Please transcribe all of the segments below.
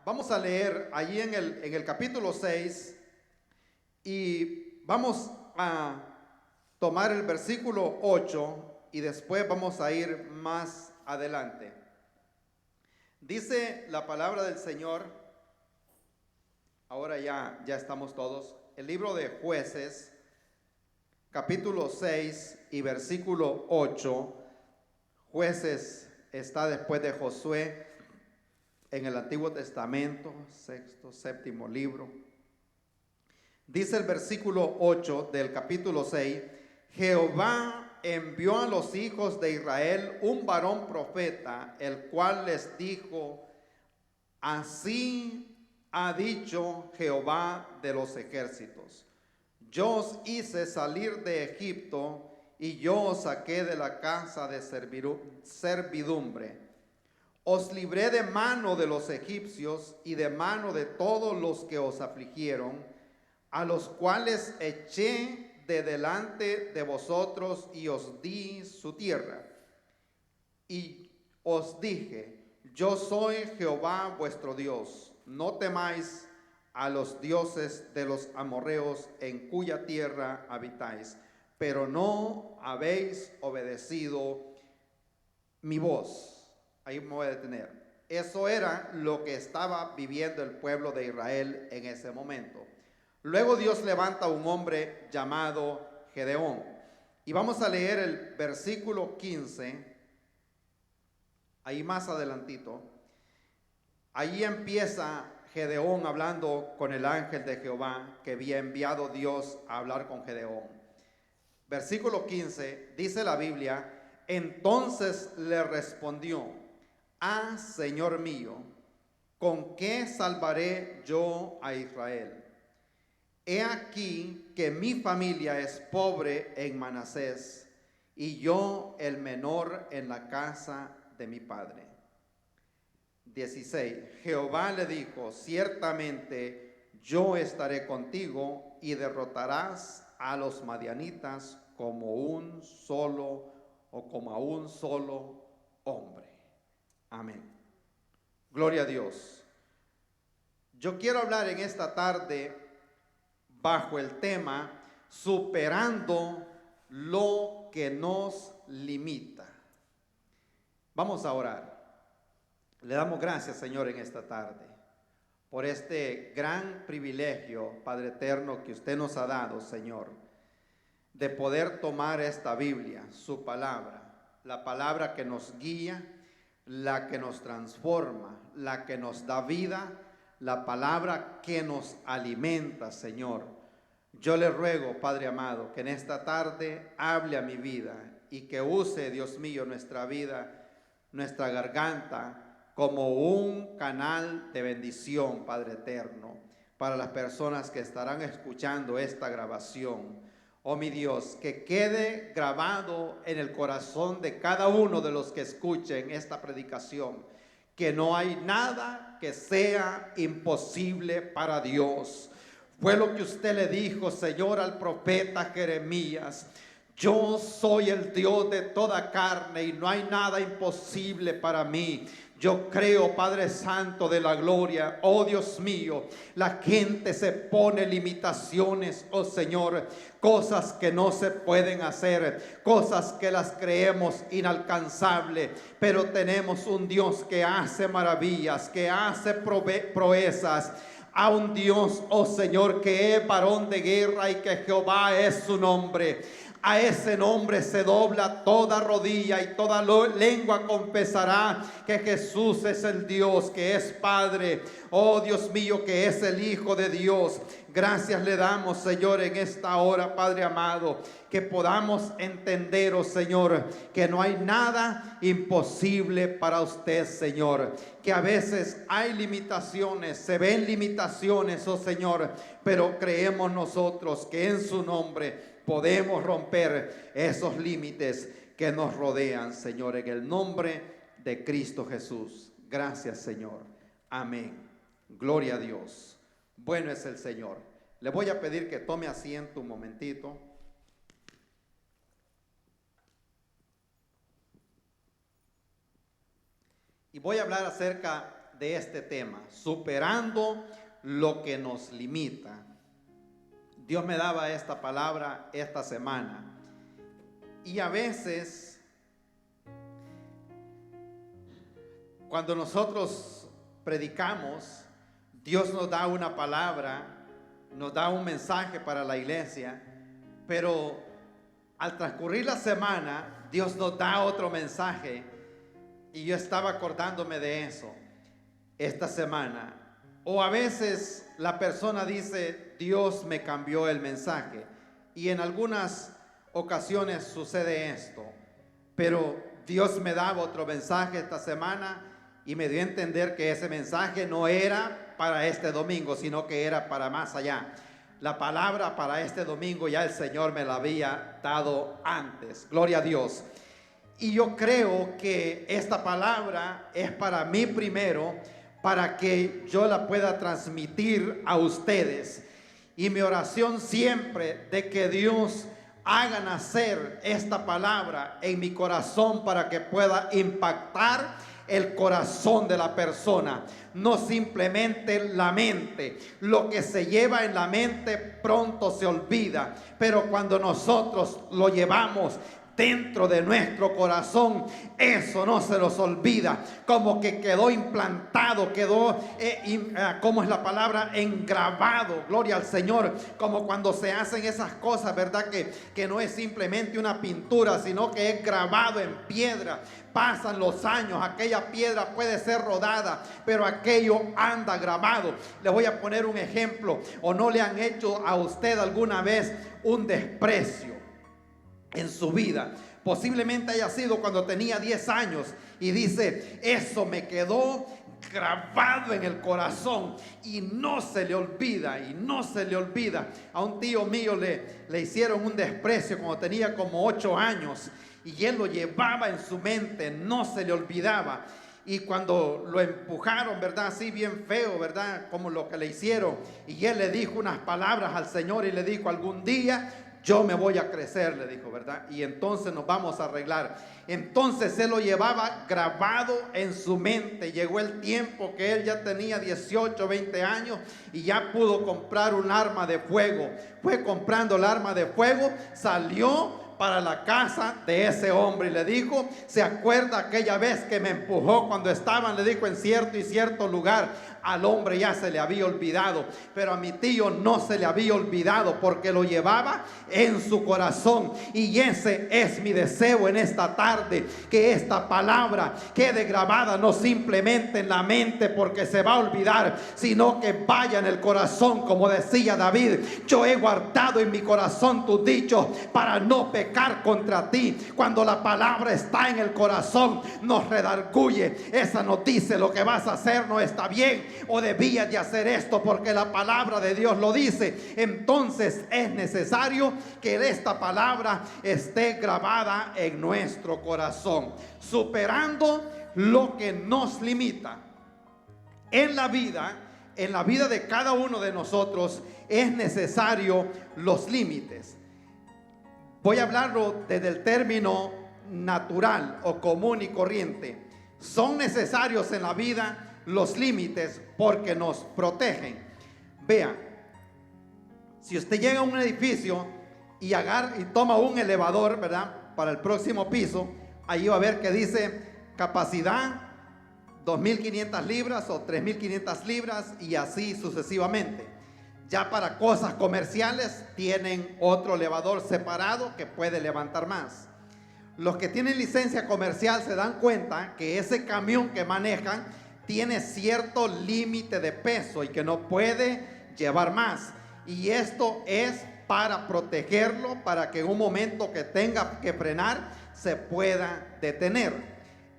Vamos a leer allí en el capítulo 6 y vamos a tomar el versículo 8 y después vamos a ir más adelante. Dice la palabra del Señor, ahora ya estamos todos, el libro de Jueces, capítulo 6 y versículo 8. Jueces está después de Josué en el Antiguo Testamento, sexto, séptimo libro. Dice el versículo 8 del capítulo 6: Jehová envió a los hijos de Israel un varón profeta, el cual les dijo: así ha dicho Jehová de los ejércitos, yo os hice salir de Egipto y yo os saqué de la casa de servidumbre. Os libré de mano de los egipcios y de mano de todos los que os afligieron, a los cuales eché de delante de vosotros y os di su tierra. Y os dije: yo soy Jehová vuestro Dios, no temáis a los dioses de los amorreos en cuya tierra habitáis, pero no habéis obedecido mi voz. Ahí me voy a detener. Eso era lo que estaba viviendo el pueblo de Israel en ese momento. Luego Dios levanta a un hombre llamado Gedeón. Y vamos a leer el versículo 15, ahí más adelantito. Ahí empieza Gedeón hablando con el ángel de Jehová que había enviado Dios a hablar con Gedeón. Versículo 15, dice la Biblia: entonces le respondió: ah, Señor mío, ¿con qué salvaré yo a Israel? He aquí que mi familia es pobre en Manasés, y yo el menor en la casa de mi padre. 16. Jehová le dijo: ciertamente yo estaré contigo y derrotarás a los madianitas como un solo o como a un solo hombre. Amén. Gloria a Dios. Yo quiero hablar en esta tarde bajo el tema superando lo que nos limita. Vamos a orar. Le damos gracias, Señor, en esta tarde por este gran privilegio, Padre eterno, que usted nos ha dado, Señor, de poder tomar esta Biblia, su palabra, la palabra que nos guía, la que nos transforma, la que nos da vida, la palabra que nos alimenta, Señor. Yo le ruego, Padre amado, que en esta tarde hable a mi vida y que use, Dios mío, nuestra vida, nuestra garganta, como un canal de bendición, Padre eterno, para las personas que estarán escuchando esta grabación. Oh mi Dios, que quede grabado en el corazón de cada uno de los que escuchen esta predicación, que no hay nada que sea imposible para Dios. Fue lo que usted le dijo, Señor, al profeta Jeremías: yo soy el Dios de toda carne y no hay nada imposible para mí. Yo creo, Padre Santo de la gloria, oh Dios mío, la gente se pone limitaciones, oh Señor, cosas que no se pueden hacer, cosas que las creemos inalcanzables, pero tenemos un Dios que hace maravillas, que hace proezas. A un Dios, oh Señor, que es varón de guerra y que Jehová es su nombre. A ese nombre se dobla toda rodilla y toda lengua confesará que Jesús es el Dios, que es Padre. Oh Dios mío, que es el Hijo de Dios. Gracias le damos, Señor, en esta hora, Padre amado, que podamos entender, oh Señor, que no hay nada imposible para usted, Señor. Que a veces hay limitaciones, se ven limitaciones, oh Señor, pero creemos nosotros que en su nombre podemos romper esos límites que nos rodean, Señor, en el nombre de Cristo Jesús. Gracias, Señor. Amén. Gloria a Dios. Bueno es el Señor. Le voy a pedir que tome asiento un momentito. Y voy a hablar acerca de este tema, superando lo que nos limita. Dios me daba esta palabra esta semana. Y a veces, cuando nosotros predicamos, Dios nos da una palabra, nos da un mensaje para la iglesia, pero al transcurrir la semana, Dios nos da otro mensaje. Y yo estaba acordándome de eso esta semana. O a veces la persona dice, Dios me cambió el mensaje. Y en algunas ocasiones sucede esto. Pero Dios me daba otro mensaje esta semana y me dio a entender que ese mensaje no era para este domingo, sino que era para más allá. La palabra para este domingo ya el Señor me la había dado antes. Gloria a Dios. Y yo creo que esta palabra es para mí primero, para que yo la pueda transmitir a ustedes. Y mi oración siempre de que Dios haga nacer esta palabra en mi corazón para que pueda impactar el corazón de la persona, no simplemente la mente. Lo que se lleva en la mente pronto se olvida, pero cuando nosotros lo llevamos dentro de nuestro corazón, eso no se nos olvida, como que quedó implantado, quedó, ¿cómo es la palabra? Engravado, gloria al Señor, como cuando se hacen esas cosas, ¿verdad? Que no es simplemente una pintura, sino que es grabado en piedra. Pasan los años, aquella piedra puede ser rodada, pero aquello anda grabado. Le voy a poner un ejemplo. ¿O no le han hecho a usted alguna vez un desprecio en su vida? Posiblemente haya sido cuando tenía 10 años y dice, eso me quedó grabado en el corazón y no se le olvida, y no se le olvida. A un tío mío le hicieron un desprecio cuando tenía como 8 años y él lo llevaba en su mente, no se le olvidaba. Y cuando lo empujaron, ¿verdad? Así bien feo, ¿verdad? Como lo que le hicieron. Y él le dijo unas palabras al Señor y le dijo, algún día yo me voy a crecer, le dijo, ¿verdad? Y entonces nos vamos a arreglar. Entonces se lo llevaba grabado en su mente. Llegó el tiempo que él ya tenía 18, 20 años y ya pudo comprar un arma de fuego. Fue comprando el arma de fuego, salió para la casa de ese hombre y le dijo, ¿se acuerda aquella vez que me empujó cuando estaban? Le dijo, en cierto y cierto lugar. Al hombre ya se le había olvidado, pero a mi tío no se le había olvidado porque lo llevaba en su corazón. Y ese es mi deseo en esta tarde, que esta palabra quede grabada no simplemente en la mente porque se va a olvidar, sino que vaya en el corazón, como decía David, yo he guardado en mi corazón tus dichos para no pecar contra ti. Cuando la palabra está en el corazón, nos redarguye. Esa nos dice, lo que vas a hacer no está bien, o debías de hacer esto porque la palabra de Dios lo dice. Entonces es necesario que esta palabra esté grabada en nuestro corazón, superando lo que nos limita. En la vida de cada uno de nosotros es necesario los límites. Voy a hablarlo desde el término natural o común y corriente. Son necesarios en la vida los límites porque nos protegen. Vea, si usted llega a un edificio y agarra y toma un elevador, ¿verdad? Para el próximo piso, ahí va a ver que dice capacidad 2.500 libras o 3.500 libras y así sucesivamente. Ya para cosas comerciales tienen otro elevador separado que puede levantar más. Los que tienen licencia comercial se dan cuenta que ese camión que manejan tiene cierto límite de peso y que no puede llevar más. Y esto es para protegerlo, para que en un momento que tenga que frenar se pueda detener.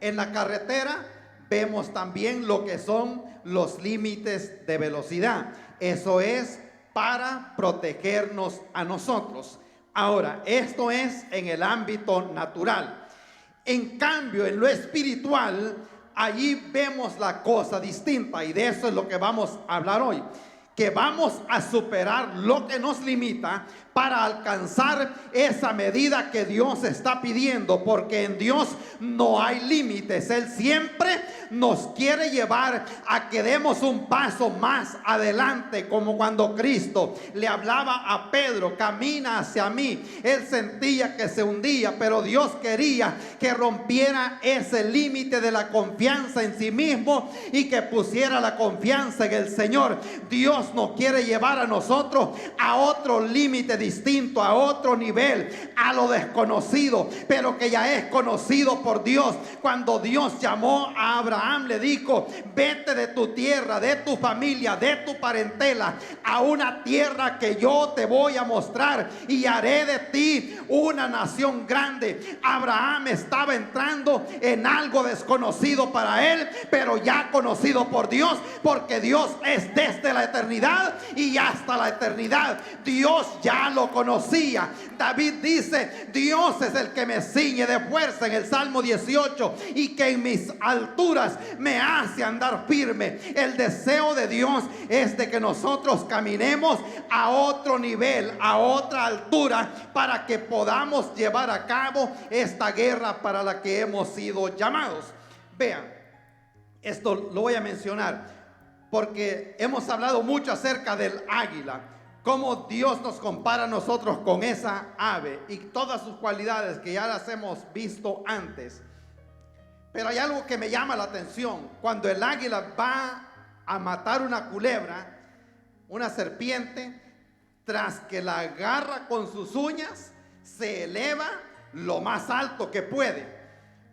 En la carretera vemos también lo que son los límites de velocidad. Eso es para protegernos a nosotros. Ahora, esto es en el ámbito natural. En cambio, en lo espiritual, allí vemos la cosa distinta y de eso es lo que vamos a hablar hoy. Que vamos a superar lo que nos limita para alcanzar esa medida que Dios está pidiendo, porque en Dios no hay límites. Él siempre nos quiere llevar a que demos un paso más adelante, como cuando Cristo le hablaba a Pedro: camina hacia mí. Él sentía que se hundía, pero Dios quería que rompiera ese límite de la confianza en sí mismo y que pusiera la confianza en el Señor. Dios nos quiere llevar a nosotros a otro límite distinto, a otro nivel, a lo desconocido, pero que ya es conocido por Dios. Cuando Dios llamó a Abraham, le dijo: vete de tu tierra, de tu familia, de tu parentela, a una tierra que yo te voy a mostrar, y haré de ti una nación grande. Abraham estaba entrando en algo desconocido para él, pero ya conocido por Dios, porque Dios es desde la eternidad y hasta la eternidad. Dios ya lo conocía. David dice: Dios es el que me ciñe de fuerza, en el Salmo 18, y que en mis alturas me hace andar firme. El deseo de Dios es de que nosotros caminemos a otro nivel, a otra altura, para que podamos llevar a cabo esta guerra para la que hemos sido llamados. Vean, esto lo voy a mencionar porque hemos hablado mucho acerca del águila, cómo Dios nos compara a nosotros con esa ave y todas sus cualidades que ya las hemos visto antes. Pero hay algo que me llama la atención: cuando el águila va a matar una culebra, una serpiente, tras que la agarra con sus uñas, se eleva lo más alto que puede,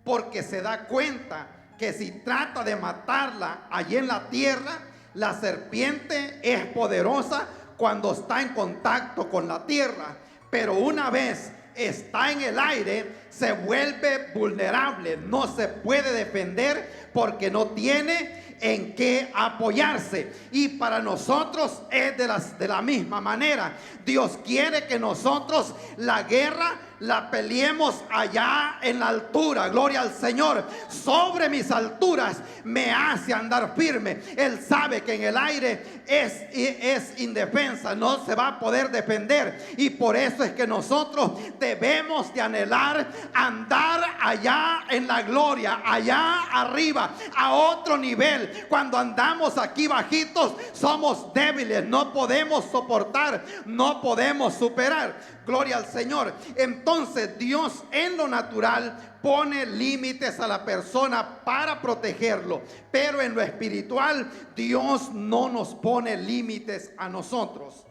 porque se da cuenta que si trata de matarla allí en la tierra, la serpiente es poderosa cuando está en contacto con la tierra, pero una vez está en el aire se vuelve vulnerable, no se puede defender porque no tiene en qué apoyarse. Y para nosotros es de la misma manera. Dios quiere que nosotros la guerra la peleemos allá en la altura. Gloria al Señor. Sobre mis alturas me hace andar firme. Él sabe que en el aire es indefensa, no se va a poder defender, y por eso es que nosotros debemos de anhelar andar allá en la gloria, allá arriba, a otro nivel. Cuando andamos aquí bajitos somos débiles, no podemos soportar, no podemos superar. Gloria al Señor. Entonces Dios en lo natural pone límites a la persona para protegerlo, pero en lo espiritual Dios no nos pone límites a nosotros.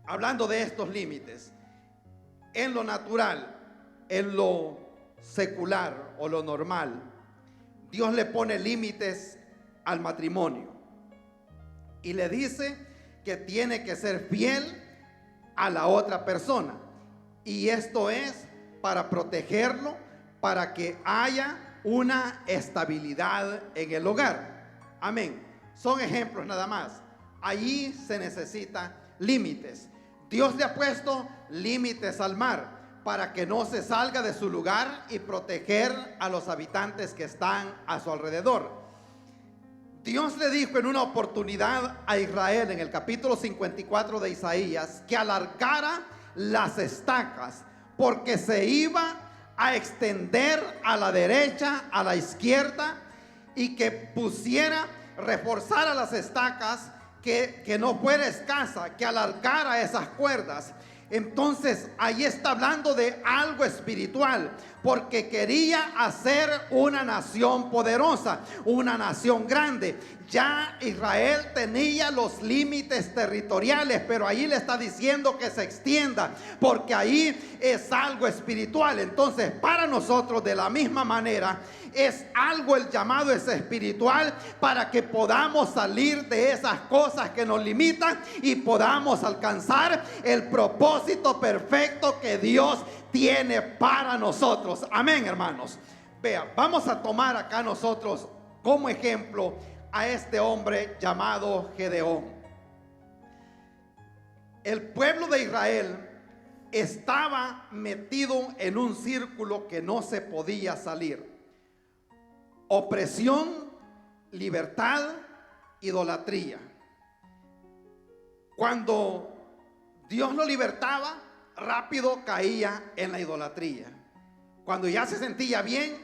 Hablando de estos límites, en lo natural, en lo secular o lo normal, Dios le pone límites al matrimonio y le dice que tiene que ser fiel a la otra persona, y esto es para protegerlo, para que haya una estabilidad en el hogar. Amén. Son ejemplos nada más. Allí se necesitan límites. Dios le ha puesto límites al mar para que no se salga de su lugar y proteger a los habitantes que están a su alrededor. Dios le dijo en una oportunidad a Israel en el capítulo 54 de Isaías que alargara las estacas, porque se iba a extender a la derecha, a la izquierda, y que pusiera, reforzara las estacas, que no fuera escasa, que alargara esas cuerdas. Entonces ahí está hablando de algo espiritual, porque quería hacer una nación poderosa, una nación grande. Ya Israel tenía los límites territoriales, pero ahí le está diciendo que se extienda, porque ahí es algo espiritual. Entonces para nosotros de la misma manera es algo, el llamado es espiritual, para que podamos salir de esas cosas que nos limitan y podamos alcanzar el propósito perfecto que Dios tiene para nosotros. Amén, hermanos. Vea, vamos a tomar acá nosotros como ejemplo a este hombre llamado Gedeón. El pueblo de Israel estaba metido en un círculo que no se podía salir: opresión, libertad, idolatría. Cuando Dios lo libertaba, rápido caía en la idolatría. Cuando ya se sentía bien,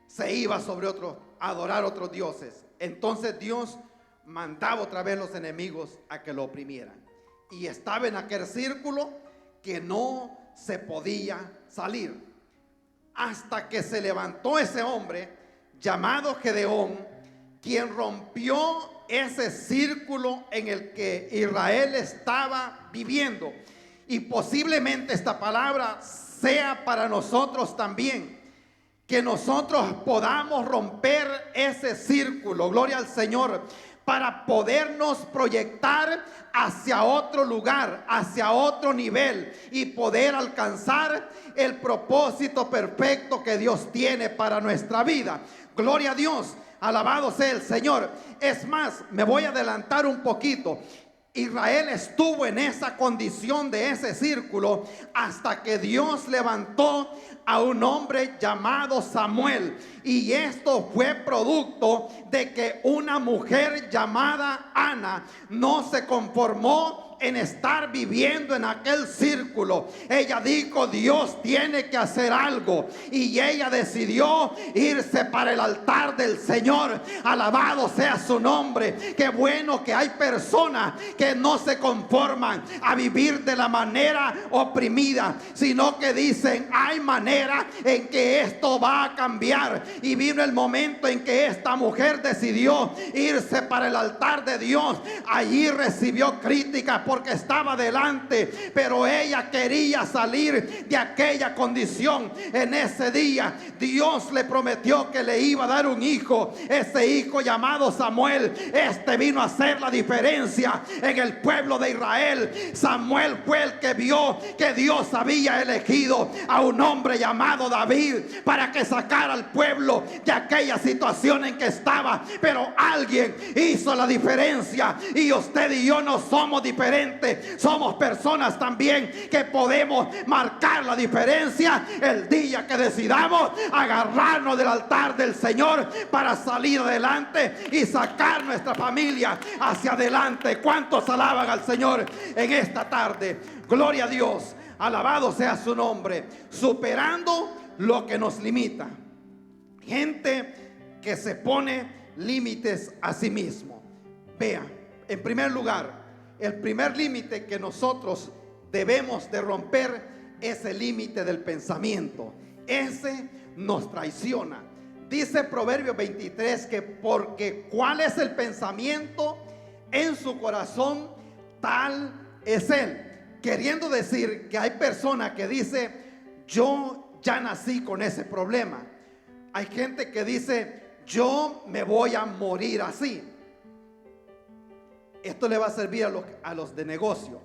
se iba sobre otro, a adorar otros dioses. Entonces Dios mandaba otra vez los enemigos a que lo oprimieran. Y estaba en aquel círculo que no se podía salir. Hasta que se levantó ese hombre llamado Gedeón, quien rompió ese círculo en el que Israel estaba viviendo. Y posiblemente esta palabra sea para nosotros también, que nosotros podamos romper ese círculo, gloria al Señor, para podernos proyectar hacia otro lugar, hacia otro nivel, y poder alcanzar el propósito perfecto que Dios tiene para nuestra vida. Gloria a Dios, alabado sea el Señor. Es más, me voy a adelantar un poquito. Israel estuvo en esa condición de ese círculo hasta que Dios levantó a un hombre llamado Samuel. Y esto fue producto de que una mujer llamada Ana no se conformó en estar viviendo en aquel círculo. Ella dijo: Dios tiene que hacer algo. Y ella decidió irse para el altar del Señor. Alabado sea su nombre. Qué bueno que hay personas que no se conforman a vivir de la manera oprimida, sino que dicen: hay manera en que esto va a cambiar. Y vino el momento en que esta mujer decidió irse para el altar de Dios. Allí recibió críticas porque estaba delante, pero ella quería salir de aquella condición. En ese día Dios le prometió que le iba a dar un hijo. Ese hijo llamado Samuel, vino a hacer la diferencia en el pueblo de Israel. Samuel fue el que vio que Dios había elegido a un hombre llamado David para que sacara al pueblo de aquella situación en que estaba. Pero alguien hizo la diferencia, y usted y yo no somos diferentes. Somos personas también que podemos marcar la diferencia el día que decidamos agarrarnos del altar del Señor para salir adelante y sacar nuestra familia hacia adelante. ¿Cuántos alaban al Señor en esta tarde? Gloria a Dios, alabado sea su nombre. Superando lo que nos limita. Gente que se pone límites a sí mismo. Vea, en primer lugar, el primer límite que nosotros debemos de romper es el límite del pensamiento. Ese nos traiciona. Dice Proverbios 23 que porque cuál es el pensamiento en su corazón, tal es él. Queriendo decir que hay personas que dicen: yo ya nací con ese problema. Hay gente que dice: yo me voy a morir así. Esto le va a servir a los de negocio.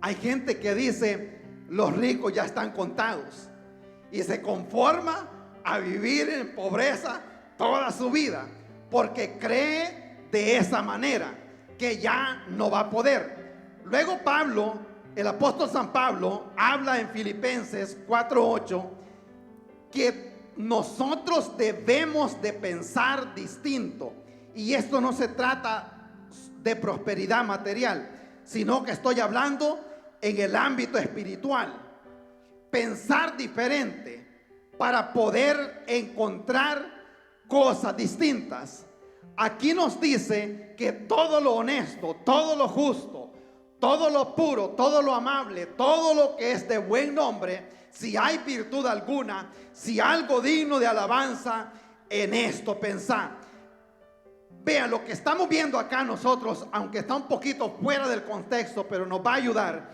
Hay gente que dice: los ricos ya están contados, y se conforma a vivir en pobreza toda su vida porque cree de esa manera que ya no va a poder. Luego Pablo, el apóstol San Pablo, habla en Filipenses 4:8 que nosotros debemos de pensar distinto. Y esto no se trata de prosperidad material, sino que estoy hablando en el ámbito espiritual. Pensar diferente para poder encontrar cosas distintas. Aquí nos dice que todo lo honesto, todo lo justo, todo lo puro, todo lo amable, todo lo que es de buen nombre, si hay virtud alguna, si algo digno de alabanza, en esto pensar. Vean, lo que estamos viendo acá nosotros, aunque está un poquito fuera del contexto, pero nos va a ayudar,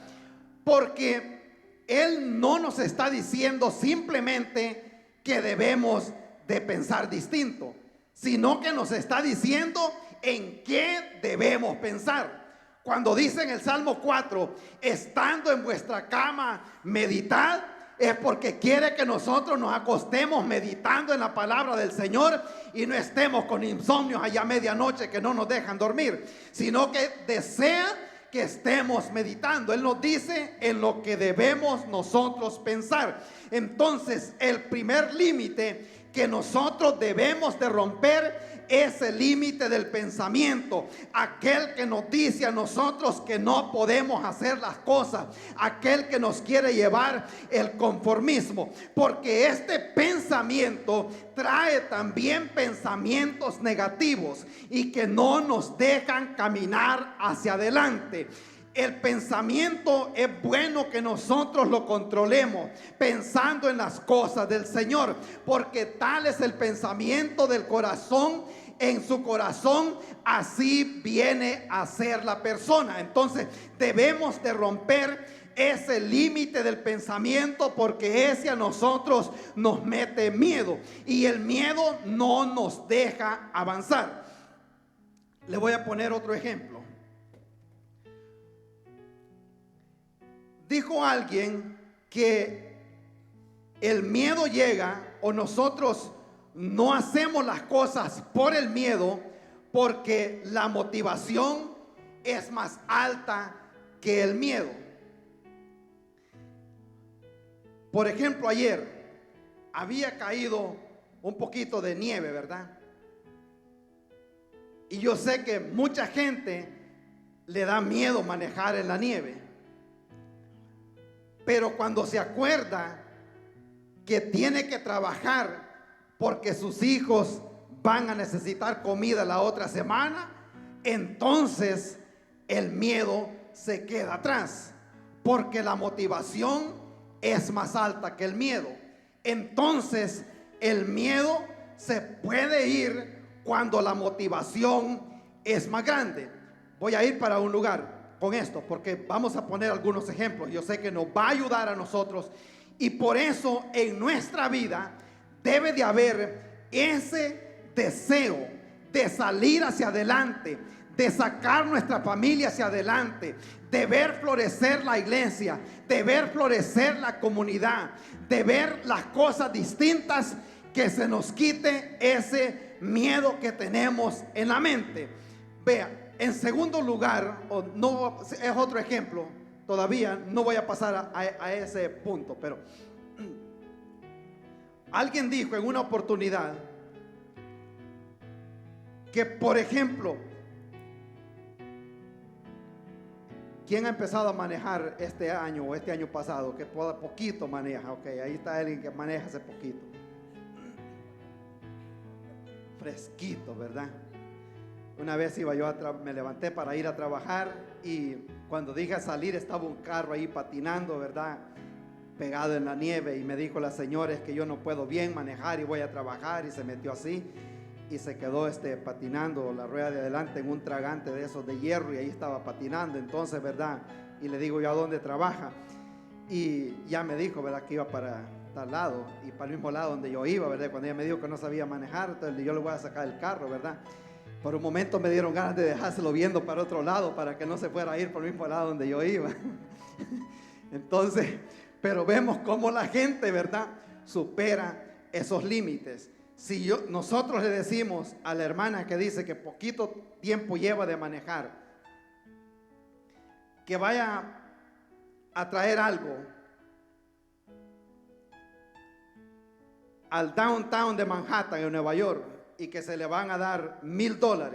porque Él no nos está diciendo simplemente que debemos de pensar distinto, sino que nos está diciendo en qué debemos pensar. Cuando dice en el Salmo 4, estando en vuestra cama, meditad, es porque quiere que nosotros nos acostemos meditando en la palabra del Señor y no estemos con insomnios allá a medianoche que no nos dejan dormir, sino que desea que estemos meditando. Él nos dice en lo que debemos nosotros pensar. Entonces, el primer límite que nosotros debemos de romper ese límite del pensamiento, aquel que nos dice a nosotros que no podemos hacer las cosas, aquel que nos quiere llevar el conformismo, porque este pensamiento trae también pensamientos negativos y que no nos dejan caminar hacia adelante. El pensamiento es bueno que nosotros lo controlemos pensando en las cosas del Señor, porque tal es el pensamiento del corazón. En su corazón así viene a ser la persona. Entonces debemos de romper ese límite del pensamiento, porque ese a nosotros nos mete miedo y el miedo no nos deja avanzar. Le voy a poner otro ejemplo. Dijo alguien que el miedo llega, o nosotros no hacemos las cosas por el miedo, porque la motivación es más alta que el miedo. Por ejemplo, ayer había caído un poquito de nieve, ¿verdad? Y yo sé que mucha gente le da miedo manejar en la nieve. Pero cuando se acuerda que tiene que trabajar porque sus hijos van a necesitar comida la otra semana, entonces el miedo se queda atrás, porque la motivación es más alta que el miedo. Entonces el miedo se puede ir cuando la motivación es más grande. Voy a ir para un lugar con esto, porque vamos a poner algunos ejemplos. Yo sé que nos va a ayudar a nosotros, y por eso en nuestra vida debe de haber ese deseo de salir hacia adelante, de sacar nuestra familia hacia adelante, de ver florecer la iglesia, de ver florecer la comunidad, de ver las cosas distintas, que se nos quite ese miedo que tenemos en la mente. Vea, en segundo lugar, no, es otro ejemplo, todavía no voy a pasar a ese punto, pero alguien dijo en una oportunidad que, por ejemplo, ¿quién ha empezado a manejar este año o este año pasado? Que poquito maneja, ok, ahí está alguien que maneja hace poquito. Fresquito, ¿verdad? Una vez iba yo me levanté para ir a trabajar, y cuando dije salir estaba un carro ahí patinando, ¿verdad? Pegado en la nieve, y me dijo la señora: es que yo no puedo bien manejar y voy a trabajar, y se metió así y se quedó patinando la rueda de adelante en un tragante de esos de hierro, y ahí estaba patinando. Entonces, ¿verdad? Y le digo yo: ¿a dónde trabaja? Y ya me dijo, ¿verdad?, que iba para tal lado y para el mismo lado donde yo iba, ¿verdad? Cuando ella me dijo que no sabía manejar, entonces yo le voy a sacar el carro, ¿verdad? Por un momento me dieron ganas de dejárselo viendo para otro lado, para que no se fuera a ir por el mismo lado donde yo iba. Entonces, pero vemos cómo la gente, ¿verdad?, supera esos límites. Si nosotros le decimos a la hermana que dice que poquito tiempo lleva de manejar, que vaya a traer algo al downtown de Manhattan, en Nueva York, y que se le van a dar $1,000,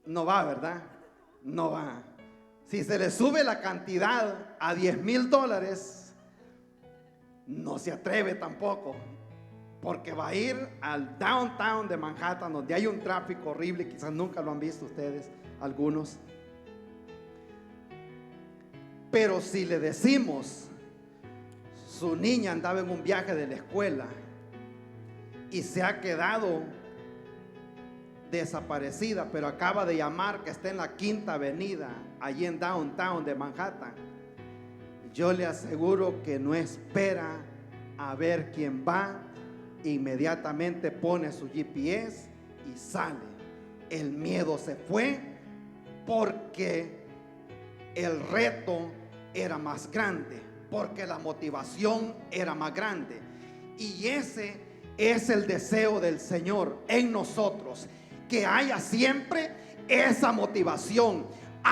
no va, ¿verdad? No va. Si se le sube la cantidad a $10,000, no se atreve tampoco, porque va a ir al downtown de Manhattan, donde hay un tráfico horrible. Quizás nunca lo han visto ustedes, algunos. Pero si le decimos: su niña andaba en un viaje de la escuela y se ha quedado desaparecida, pero acaba de llamar que está en la Quinta Avenida, allí en downtown de Manhattan, yo le aseguro que no espera a ver quién va, inmediatamente pone su GPS y sale. El miedo se fue, porque el reto era más grande, porque la motivación era más grande. Y ese es el deseo del Señor en nosotros, que haya siempre esa motivación,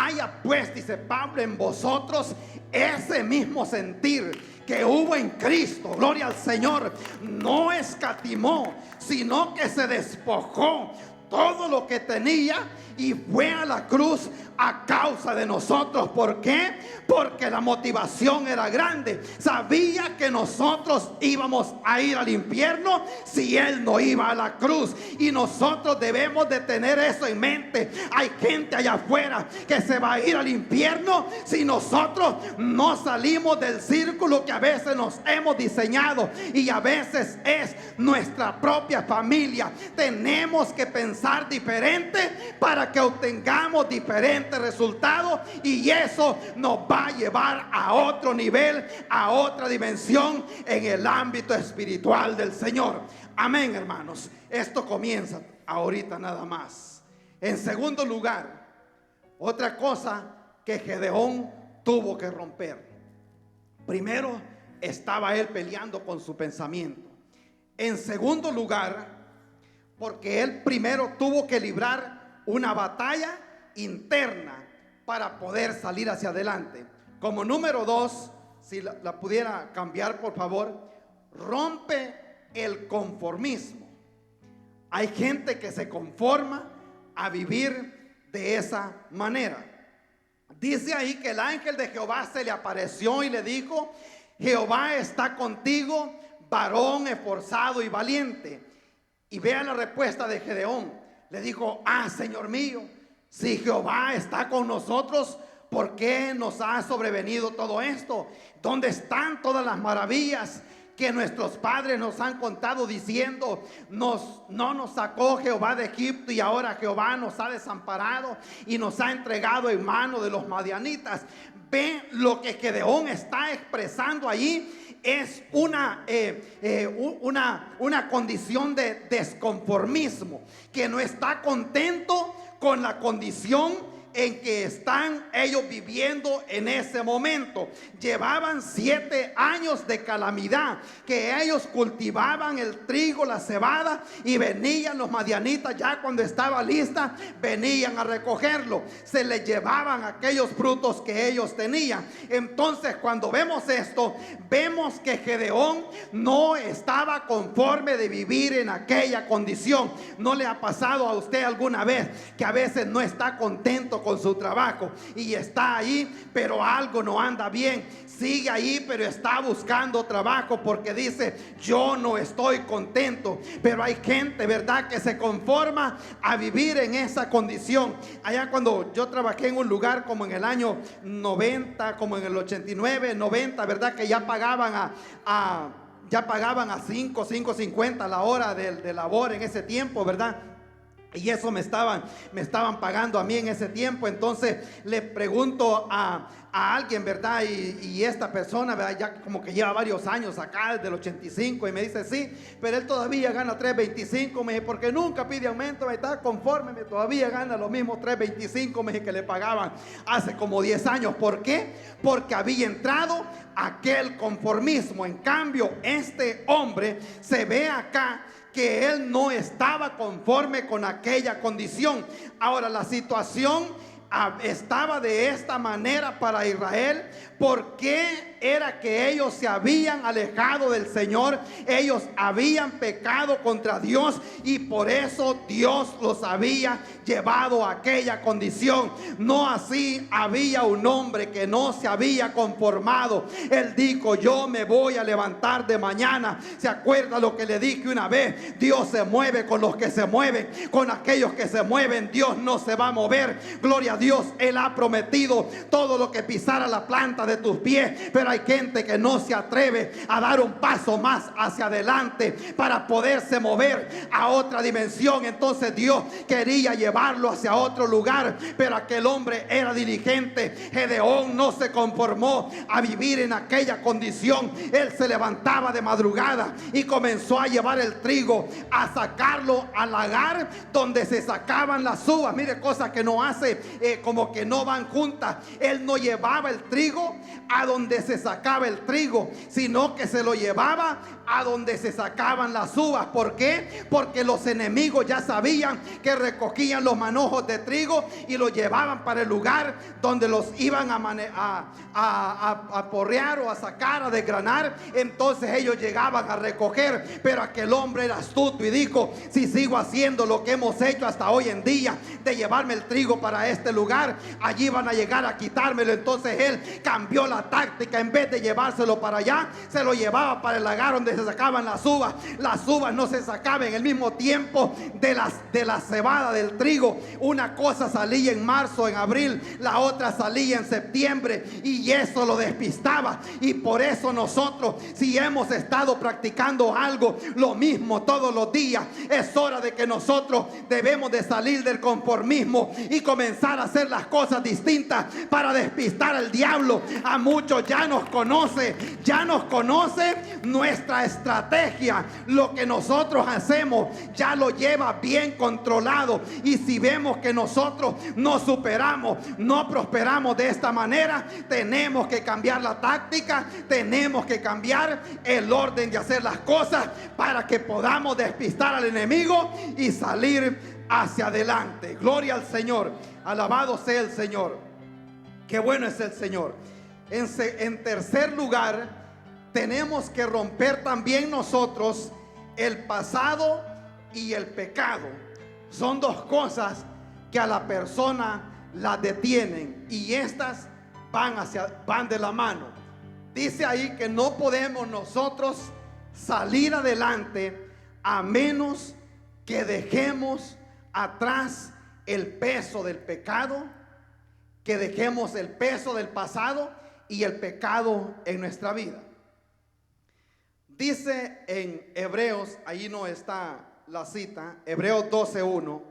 haya pues, dice Pablo, en vosotros ese mismo sentir que hubo en Cristo, gloria al Señor. No escatimó, sino que se despojó todo lo que tenía y fue a la cruz a causa de nosotros. ¿Por qué? Porque la motivación era grande. Sabía que nosotros íbamos a ir al infierno si Él no iba a la cruz, y nosotros debemos de tener eso en mente. Hay gente allá afuera que se va a ir al infierno si nosotros no salimos del círculo que a veces nos hemos diseñado, y a veces es nuestra propia familia. Tenemos que pensar diferente para que obtengamos diferentes resultados, y eso nos va a llevar a otro nivel, a otra dimensión en el ámbito espiritual del Señor. Amén, hermanos. Esto comienza ahorita nada más. En segundo lugar, otra cosa que Gedeón tuvo que romper. Primero, estaba él peleando con su pensamiento. En segundo lugar, porque él primero tuvo que librar una batalla interna para poder salir hacia adelante. Como número dos, si la pudiera cambiar por favor, rompe el conformismo. Hay gente que se conforma a vivir de esa manera. Dice ahí que el ángel de Jehová se le apareció y le dijo: Jehová está contigo, varón esforzado y valiente. Y vea la respuesta de Gedeón. Le dijo: Señor mío, si Jehová está con nosotros, ¿por qué nos ha sobrevenido todo esto? ¿Dónde están todas las maravillas que nuestros padres nos han contado diciendo: no nos sacó Jehová de Egipto, y ahora Jehová nos ha desamparado y nos ha entregado en mano de los madianitas? Ve lo que Gedeón está expresando allí. Es una condición de desconformismo, que no está contento con la condición en que están ellos viviendo en ese momento. Llevaban 7 años de calamidad, que ellos cultivaban el trigo, la cebada, y venían los madianitas, ya cuando estaba lista, venían a recogerlo. Se les llevaban aquellos frutos que ellos tenían. Entonces, cuando vemos esto, vemos que Gedeón no estaba conforme de vivir en aquella condición. ¿No le ha pasado a usted alguna vez que a veces no está contento con su trabajo y está ahí, pero algo no anda bien? Sigue ahí, pero está buscando trabajo porque dice: yo no estoy contento. Pero hay gente, ¿verdad?, que se conforma a vivir en esa condición. Allá cuando yo trabajé en un lugar como en el año 90, como en el 89, 90, ¿verdad?, que ya pagaban ya pagaban a 5.50 la hora de labor en ese tiempo, ¿verdad? Y eso me estaban pagando a mí en ese tiempo. Entonces le pregunto a alguien, ¿verdad? Y esta persona, ¿verdad?, ya como que lleva varios años acá, desde el 85, y me dice: sí, pero él todavía gana 3.25, me dice, porque nunca pide aumento, me está conforme, todavía gana los mismos 3.25, me dice, que le pagaban hace como 10 años. ¿Por qué? Porque había entrado aquel conformismo. En cambio, este hombre se ve acá que él no estaba conforme con aquella condición. Ahora, la situación estaba de esta manera para Israel porque era que ellos se habían alejado del Señor, ellos habían pecado contra Dios, y por eso Dios los había llevado a aquella condición. No así había un hombre que no se había conformado. Él dijo: yo me voy a levantar de mañana. ¿Se acuerda lo que le dije una vez? Dios se mueve con los que se mueven. Con aquellos que se mueven, Dios no se va a mover. Gloria a Dios. Él ha prometido todo lo que pisara la planta de tus pies, pero hay gente que no se atreve a dar un paso más hacia adelante para poderse mover a otra dimensión. Entonces Dios quería llevarlo hacia otro lugar, pero aquel hombre era diligente. Gedeón no se conformó a vivir en aquella condición. Él se levantaba de madrugada y comenzó a llevar el trigo, a sacarlo al lagar donde se sacaban las uvas. Mire, cosa que no hace como que no van juntas. Él no llevaba el trigo a donde se sacaba el trigo, sino que se lo llevaba a donde se sacaban las uvas. ¿Por qué? Porque los enemigos ya sabían que recogían los manojos de trigo y los llevaban para el lugar donde los iban a porrear o a sacar, a desgranar. Entonces ellos llegaban a recoger, pero aquel hombre era astuto y dijo: si sigo haciendo lo que hemos hecho hasta hoy en día, de llevarme el trigo para este lugar, allí van a llegar a quitármelo. Entonces él cambió la táctica. En vez de llevárselo para allá, se lo llevaba para el lagar donde se sacaban las uvas. Las uvas no se sacaban en el mismo tiempo de la cebada, del trigo. Una cosa salía en marzo, en abril, la otra salía en septiembre, y eso lo despistaba. Y por eso nosotros, si hemos estado practicando algo lo mismo todos los días, es hora de que nosotros debemos de salir del conformismo y comenzar a hacer las cosas distintas para despistar al diablo. A muchos ya nos conoce nuestra estrategia. Lo que nosotros hacemos ya lo lleva bien controlado. Y si vemos que nosotros no superamos, no prosperamos de esta manera, tenemos que cambiar la táctica, tenemos que cambiar el orden de hacer las cosas para que podamos despistar al enemigo y salir hacia adelante. Gloria al Señor, alabado sea el Señor. Qué bueno es el Señor. En tercer lugar, tenemos que romper también nosotros el pasado y el pecado. Son dos cosas que a la persona la detienen, y estas van de la mano. Dice ahí que no podemos nosotros salir adelante a menos que dejemos atrás el peso del pecado, que dejemos el peso del pasado y el pecado en nuestra vida. Dice en Hebreos, ahí no está la cita, Hebreos 12:1,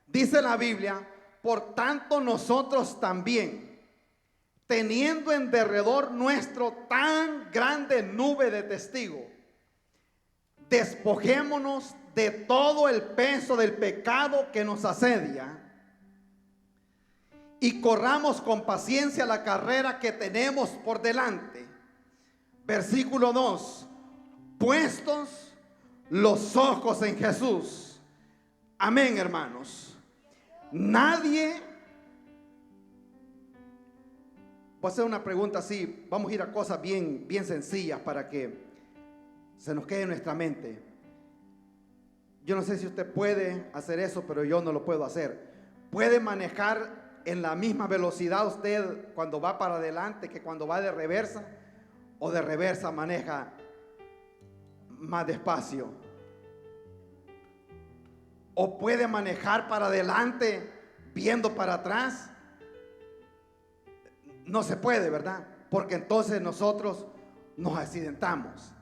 dice la Biblia: por tanto nosotros también, teniendo en derredor nuestro tan grande nube de testigos, despojémonos de todo el peso del pecado que nos asedia y corramos con paciencia la carrera que tenemos por delante. Versículo 2: puestos los ojos en Jesús. Amén, hermanos. Nadie, voy a hacer una pregunta así, vamos a ir a cosas bien sencillas para que se nos quede en nuestra mente. Yo no sé si usted puede hacer eso, pero yo no lo puedo hacer. ¿Puede manejar en la misma velocidad usted cuando va para adelante que cuando va de reversa? ¿O de reversa maneja más despacio? ¿O puede manejar para adelante viendo para atrás? No se puede, ¿verdad? Porque entonces nosotros nos accidentamos.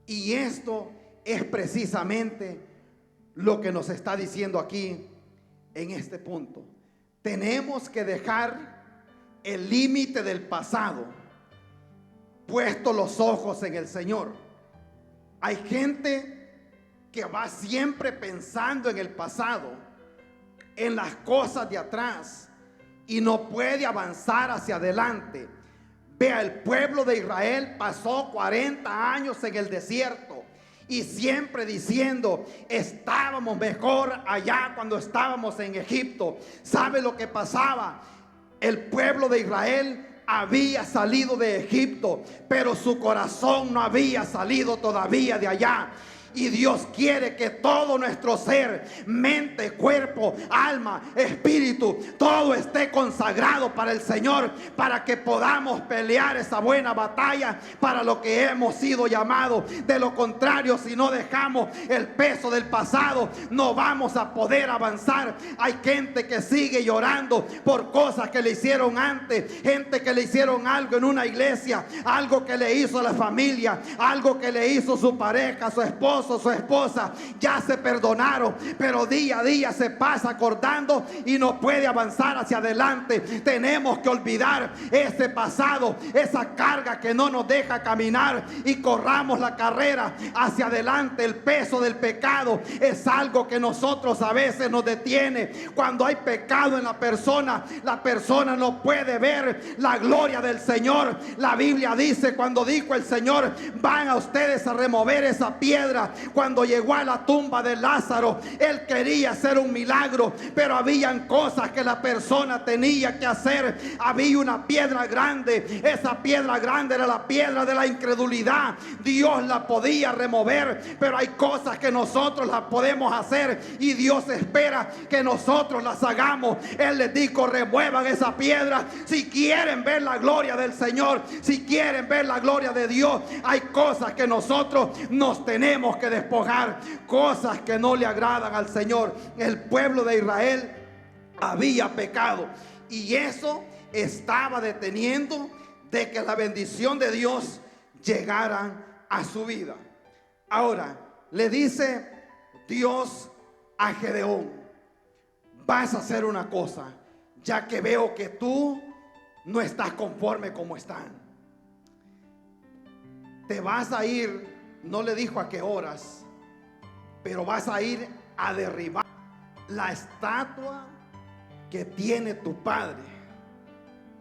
Y esto es precisamente lo que nos está diciendo aquí en este punto. Tenemos que dejar el límite del pasado, puesto los ojos en el Señor. Hay gente que va siempre pensando en el pasado, en las cosas de atrás, y no puede avanzar hacia adelante. Vea, el pueblo de Israel pasó 40 años en el desierto y siempre diciendo: estábamos mejor allá cuando estábamos en Egipto. ¿Sabe lo que pasaba? El pueblo de Israel había salido de Egipto, pero su corazón no había salido todavía de allá. Y Dios quiere que todo nuestro ser, mente, cuerpo, alma, espíritu, todo esté consagrado para el Señor, para que podamos pelear esa buena batalla para lo que hemos sido llamados. De lo contrario, si no dejamos el peso del pasado, no vamos a poder avanzar. Hay gente que sigue llorando por cosas que le hicieron antes, gente que le hicieron algo en una iglesia, algo que le hizo la familia, algo que le hizo su pareja, su esposo, esposo o su esposa ya se perdonaron, pero día a día se pasa acordando y no puede avanzar hacia adelante. Tenemos que olvidar ese pasado, esa carga que no nos deja caminar, y corramos la carrera hacia adelante. El peso del pecado es algo que nosotros a veces nos detiene. Cuando hay pecado en la persona no puede ver la gloria del Señor. La Biblia dice, cuando dijo el Señor: van a ustedes a remover esa piedra. Cuando llegó a la tumba de Lázaro, él quería hacer un milagro, pero habían cosas que la persona tenía que hacer. Había una piedra grande. Esa piedra grande era la piedra de la incredulidad. Dios la podía remover, pero hay cosas que nosotros las podemos hacer y Dios espera que nosotros las hagamos. Él les dijo: remuevan esa piedra. Si quieren ver la gloria del Señor, si quieren ver la gloria de Dios, hay cosas que nosotros nos tenemos que despojar, cosas que no le agradan al Señor. El pueblo de Israel había pecado y eso estaba deteniendo de que la bendición de Dios llegara a su vida. Ahora le dice Dios a Gedeón: vas a hacer una cosa, ya que veo que tú no estás conforme como están. Te vas a ir, no le dijo a qué horas, pero vas a ir a derribar la estatua que tiene tu padre,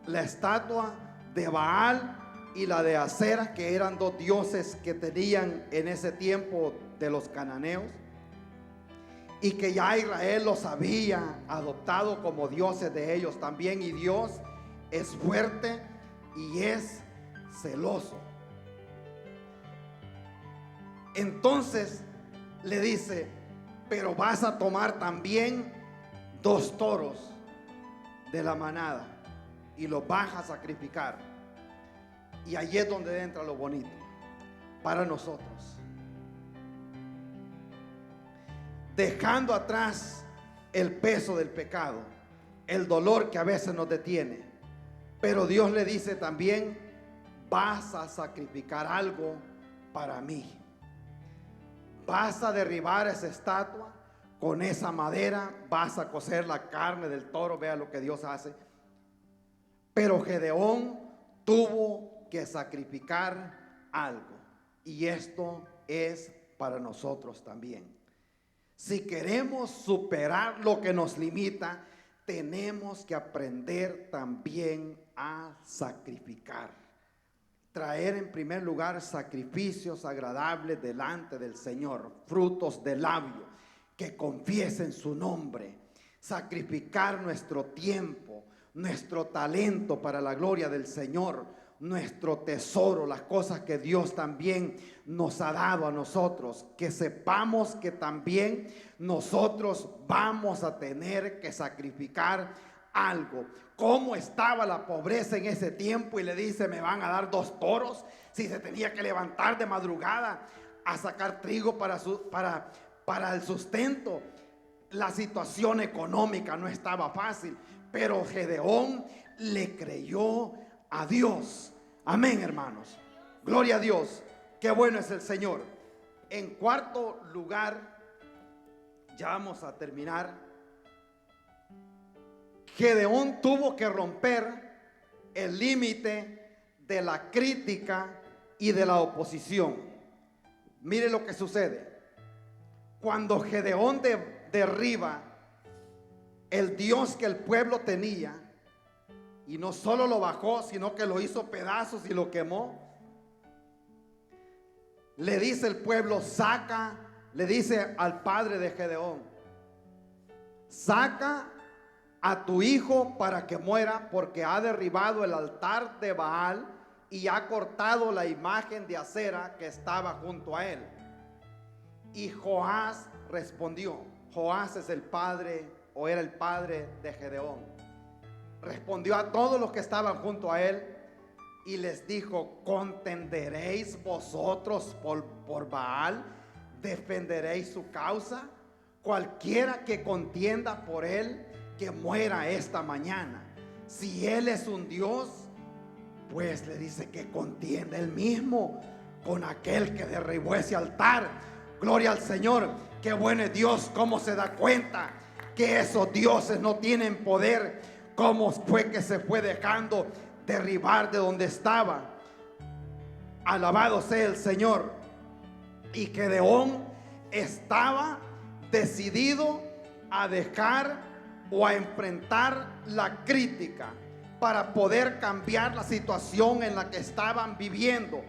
la estatua de Baal y la de Acera, que eran dos dioses que tenían en ese tiempo de los cananeos, y que ya Israel los había adoptado como dioses de ellos también. Y Dios es fuerte y es celoso. Entonces le dice: pero vas a tomar también 2 toros de la manada y los vas a sacrificar. Y allí es donde entra lo bonito para nosotros. Dejando atrás el peso del pecado, el dolor que a veces nos detiene, pero Dios le dice también: vas a sacrificar algo para mí. Vas a derribar esa estatua, con esa madera vas a cocer la carne del toro. Vea lo que Dios hace. Pero Gedeón tuvo que sacrificar algo, y esto es para nosotros también. Si queremos superar lo que nos limita, tenemos que aprender también a sacrificar. Traer en primer lugar sacrificios agradables delante del Señor, frutos de labio que confiesen su nombre. Sacrificar nuestro tiempo, nuestro talento para la gloria del Señor, nuestro tesoro, las cosas que Dios también nos ha dado a nosotros. Que sepamos que también nosotros vamos a tener que sacrificar algo. ¿Cómo estaba la pobreza en ese tiempo? Y le dice: me van a dar 2 toros. Si se tenía que levantar de madrugada a sacar trigo para el sustento. La situación económica no estaba fácil, pero Gedeón le creyó a Dios. Amén, hermanos. Gloria a Dios. Qué bueno es el Señor. En cuarto lugar, ya vamos a terminar. Gedeón tuvo que romper el límite de la crítica y de la oposición. Mire lo que sucede. Cuando Gedeón derriba el Dios que el pueblo tenía, y no solo lo bajó, sino que lo hizo pedazos y lo quemó, le dice el pueblo: le dice al padre de Gedeón: saca a tu hijo para que muera, porque ha derribado el altar de Baal y ha cortado la imagen de Acera que estaba junto a él. Y Joás respondió. Joás es el padre, o era el padre de Gedeón. Respondió a todos los que estaban junto a él y les dijo: ¿contenderéis vosotros por Baal? ¿Defenderéis su causa? Cualquiera que contienda por él, que muera esta mañana. Si él es un Dios, pues le dice que contienda él mismo con aquel que derribó ese altar. Gloria al Señor. Qué bueno es Dios, cómo se da cuenta que esos dioses no tienen poder. Cómo fue que se fue dejando derribar de donde estaba. Alabado sea el Señor. Y Gedeón estaba decidido a dejar o a enfrentar la crítica para poder cambiar la situación en la que estaban viviendo.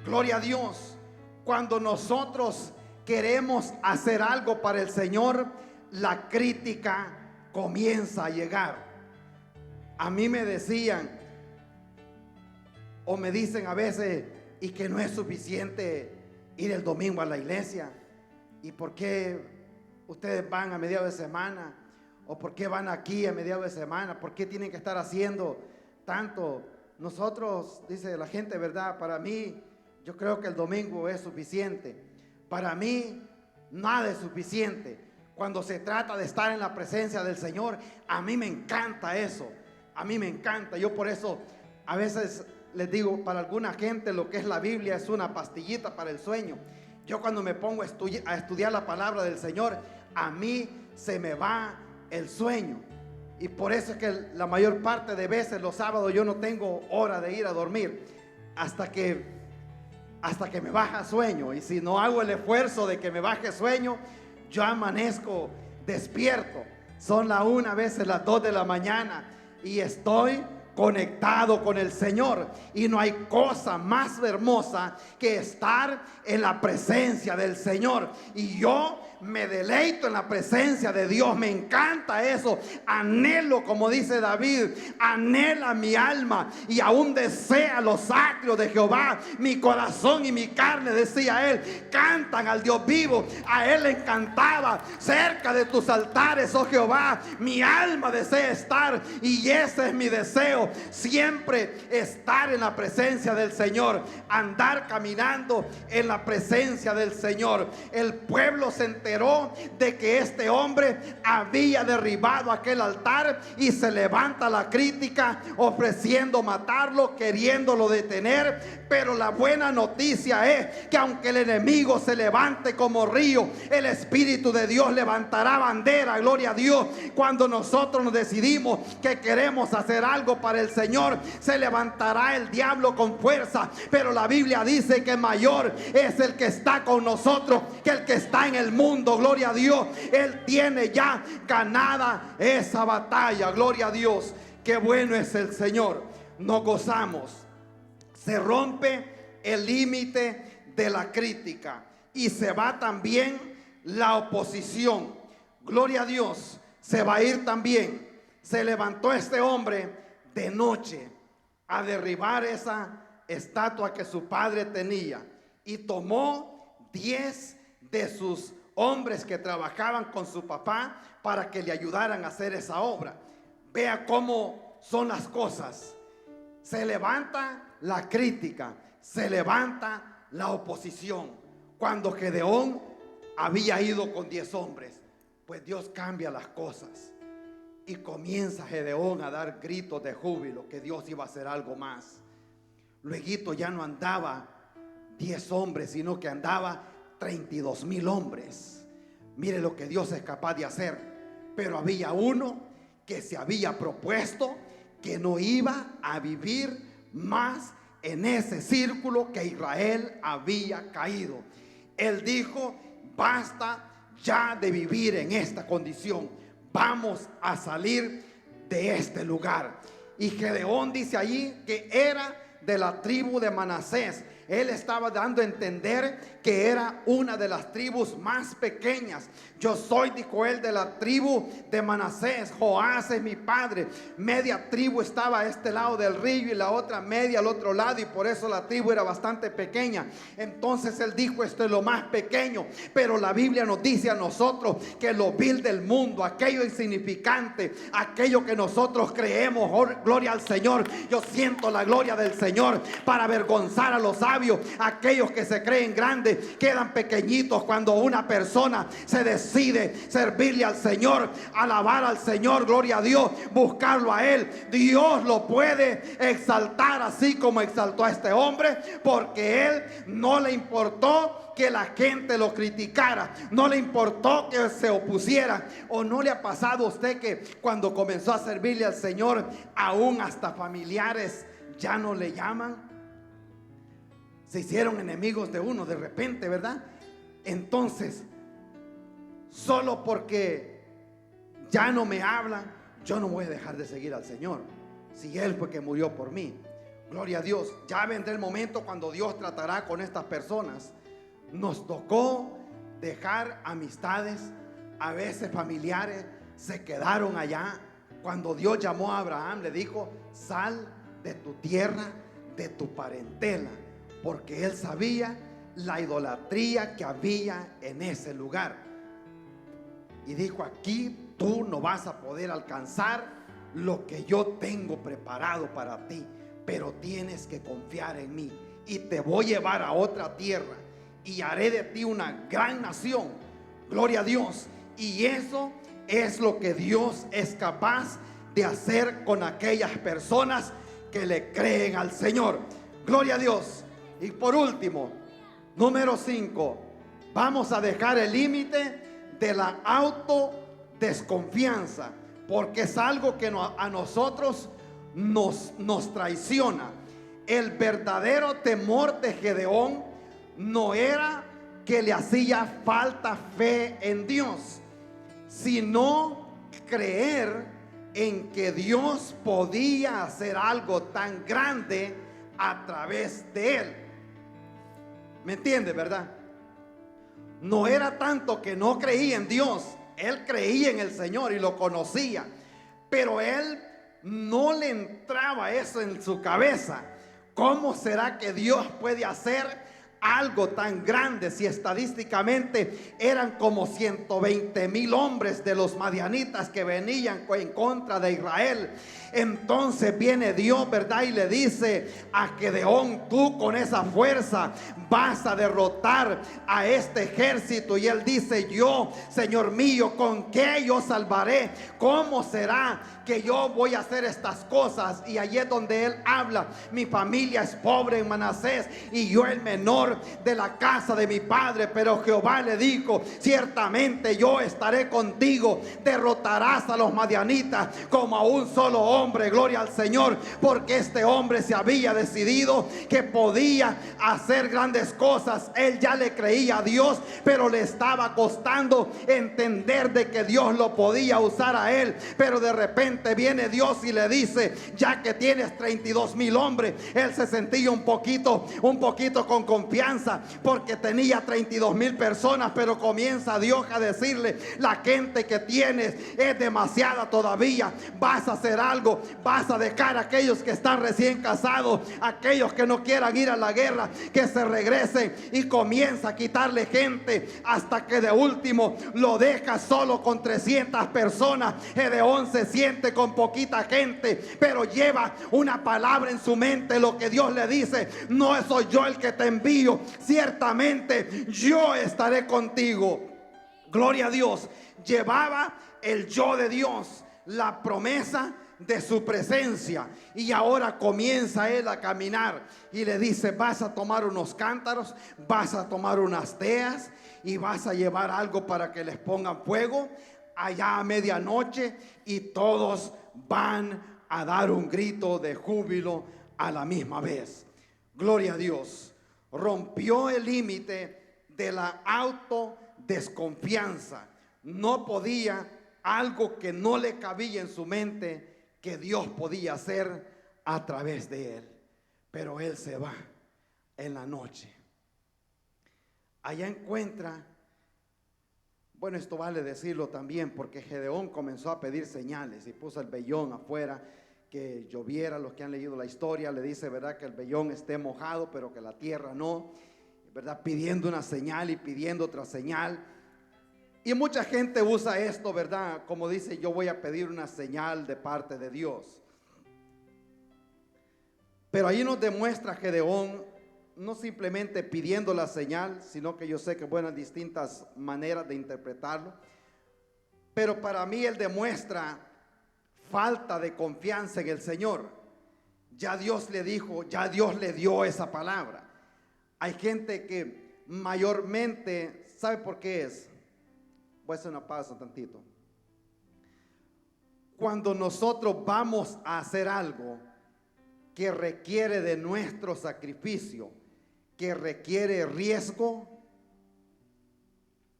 Gloria a Dios. Cuando nosotros queremos hacer algo para el Señor, la crítica comienza a llegar. A mí me decían o me dicen a veces, y que no es suficiente ir el domingo a la iglesia. ¿Y por qué ustedes van a mediados de semana? ¿O por qué van aquí a mediados de semana? ¿Por qué tienen que estar haciendo tanto? Nosotros, dice la gente, ¿verdad? Para mí, yo creo que el domingo es suficiente. Para mí, nada es suficiente. Cuando se trata de estar en la presencia del Señor, a mí me encanta eso. A mí me encanta. Yo por eso a veces les digo, para alguna gente lo que es la Biblia es una pastillita para el sueño. Yo cuando me pongo a estudiar la palabra del Señor, a mí se me va el sueño. Y por eso es que la mayor parte de veces los sábados yo no tengo hora de ir a dormir hasta que me baja sueño. Y si no hago el esfuerzo de que me baje sueño, yo amanezco despierto. Son las 1, a veces las 2 de la mañana y estoy conectado con el Señor. Y no hay cosa más hermosa que estar en la presencia del Señor. Y yo me deleito en la presencia de Dios. Me encanta eso. Anhelo, como dice David, anhela mi alma y aún desea los atrios de Jehová. Mi corazón y mi carne, decía él, cantan al Dios vivo. A él le encantaba cerca de tus altares, oh Jehová. Mi alma desea estar, y ese es mi deseo, siempre estar en la presencia del Señor, andar caminando en la presencia del Señor. El pueblo se enteró de que este hombre había derribado aquel altar y se levanta la crítica ofreciendo matarlo, queriéndolo detener. Pero la buena noticia es que aunque el enemigo se levante como río, el Espíritu de Dios levantará bandera. Gloria a Dios. Cuando nosotros nos decidimos que queremos hacer algo para el Señor, se levantará el diablo con fuerza, pero la Biblia dice que mayor es el que está con nosotros que el que está en el mundo. Gloria a Dios. Él tiene ya ganada esa batalla. Gloria a Dios. Qué bueno es el Señor. Nos gozamos. Se rompe el límite de la crítica y se va también la oposición. Gloria a Dios. Se va a ir también. Se levantó este hombre de noche a derribar esa estatua que su padre tenía y tomó 10 de sus hombres que trabajaban con su papá para que le ayudaran a hacer esa obra. Vea cómo son las cosas. Se levanta la crítica, se levanta la oposición. Cuando Gedeón había ido con 10 hombres, pues Dios cambia las cosas. Y comienza Gedeón a dar gritos de júbilo que Dios iba a hacer algo más. Luego ya no andaba 10 hombres, sino que andaba 32,000 hombres. Mire lo que Dios es capaz de hacer. Pero había uno que se había propuesto que no iba a vivir más en ese círculo que Israel había caído. Él dijo: basta ya de vivir en esta condición. Vamos a salir de este lugar. Y Gedeón dice allí que era de la tribu de Manasés. Él estaba dando a entender que era una de las tribus más pequeñas. Yo soy, dijo él, de la tribu de Manasés. Joás es mi padre. Media tribu estaba a este lado del río y la otra media al otro lado, y por eso la tribu era bastante pequeña. Entonces él dijo: esto es lo más pequeño. Pero la Biblia nos dice a nosotros que lo vil del mundo, aquello insignificante, aquello que nosotros creemos, oh, gloria al Señor, yo siento la gloria del Señor para avergonzar a los sabios sabios, aquellos que se creen grandes, quedan pequeñitos cuando una persona se decide servirle al Señor, alabar al Señor, gloria a Dios, buscarlo a Él. Dios lo puede exaltar así como exaltó a este hombre, porque Él no le importó que la gente lo criticara, no le importó que se opusiera. ¿O no le ha pasado a usted que cuando comenzó a servirle al Señor, aún hasta familiares ya no le llaman? Se hicieron enemigos de uno de repente, ¿verdad? Entonces, solo porque ya no me hablan, yo no voy a dejar de seguir al Señor, si Él fue que murió por mí. Gloria a Dios. Ya vendrá el momento cuando Dios tratará con estas personas. Nos tocó dejar amistades, a veces familiares se quedaron allá. Cuando Dios llamó a Abraham, le dijo: sal de tu tierra, de tu parentela, porque él sabía la idolatría que había en ese lugar. Y dijo: aquí tú no vas a poder alcanzar lo que yo tengo preparado para ti, pero tienes que confiar en mí, y te voy a llevar a otra tierra, y haré de ti una gran nación. Gloria a Dios. Y eso es lo que Dios es capaz de hacer con aquellas personas que le creen al Señor. Gloria a Dios. Y por último, número 5, vamos a dejar el límite de la autodesconfianza, porque es algo que a nosotros nos traiciona. El verdadero temor de Gedeón no era que le hacía falta fe en Dios, sino creer en que Dios podía hacer algo tan grande a través de él. ¿Me entiende, verdad? No era tanto que no creía en Dios, él creía en el Señor y lo conocía, pero él no le entraba eso en su cabeza. ¿Cómo será que Dios puede hacer algo tan grande si estadísticamente eran como 120,000 hombres de los madianitas que venían en contra de Israel? Entonces viene Dios, ¿verdad? Y le dice a Gedeón: tú con esa fuerza vas a derrotar a este ejército. Y él dice: yo, Señor mío, ¿con qué yo salvaré? ¿Cómo será que yo voy a hacer estas cosas? Y allí es donde él habla: mi familia es pobre en Manasés, y yo el menor de la casa de mi padre. Pero Jehová le dijo: ciertamente yo estaré contigo, derrotarás a los madianitas como a un solo hombre. Gloria al Señor, porque este hombre se había decidido que podía hacer grandes cosas. Él ya le creía a Dios, pero le estaba costando entender de que Dios lo podía usar a él. Pero de repente viene Dios y le dice: ya que tienes 32,000 hombres. Él se sentía un poquito con confianza, porque tenía 32,000 personas, pero comienza Dios a decirle: la gente que tienes es demasiada todavía. Vas a hacer algo, vas a dejar a aquellos que están recién casados, aquellos que no quieran ir a la guerra, que se regresen. Y comienza a quitarle gente, hasta que de último lo deja solo con 300 personas. Gedeón se siente con poquita gente, pero lleva una palabra en su mente. Lo que Dios le dice: no soy yo el que te envío, ciertamente yo estaré contigo. Gloria a Dios. Llevaba el yo de Dios, la promesa de su presencia, y ahora comienza él a caminar y le dice: vas a tomar unos cántaros, vas a tomar unas teas, y vas a llevar algo para que les pongan fuego allá a medianoche, y todos van a dar un grito de júbilo a la misma vez. Gloria a Dios. Rompió el límite de la autodesconfianza. No podía, algo que no le cabía en su mente, que Dios podía hacer a través de él. Pero él se va en la noche. Allá encuentra, bueno, esto vale decirlo también, porque Gedeón comenzó a pedir señales y puso el vellón afuera, que lloviera. Los que han leído la historia le dice, ¿verdad?, que el vellón esté mojado, pero que la tierra no, ¿verdad?, pidiendo una señal y pidiendo otra señal. Y mucha gente usa esto, ¿verdad?, como dice: yo voy a pedir una señal de parte de Dios. Pero ahí nos demuestra Gedeón no simplemente pidiendo la señal, sino que yo sé que bueno, distintas maneras de interpretarlo, pero para mí él demuestra falta de confianza en el Señor. Ya Dios le dijo, ya Dios le dio esa palabra. Hay gente que mayormente, ¿sabe por qué es? Voy a hacer una pausa un tantito. Cuando nosotros vamos a hacer algo que requiere de nuestro sacrificio, que requiere riesgo,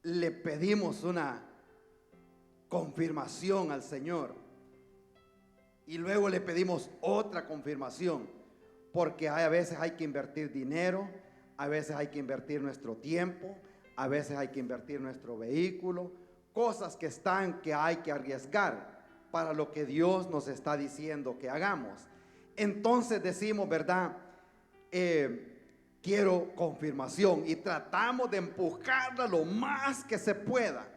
le pedimos una confirmación al Señor y luego le pedimos otra confirmación, porque a veces hay que invertir dinero, a veces hay que invertir nuestro tiempo, a veces hay que invertir nuestro vehículo, cosas que hay que arriesgar para lo que Dios nos está diciendo que hagamos. Entonces decimos, ¿verdad? Quiero confirmación, y tratamos de empujarla lo más que se pueda,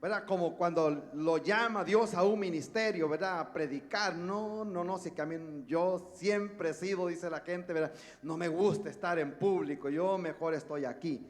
¿verdad? Como cuando lo llama Dios a un ministerio, ¿verdad? A predicar. No, si que a mí, yo siempre he sido, dice la gente, ¿verdad? No me gusta estar en público, yo mejor estoy aquí.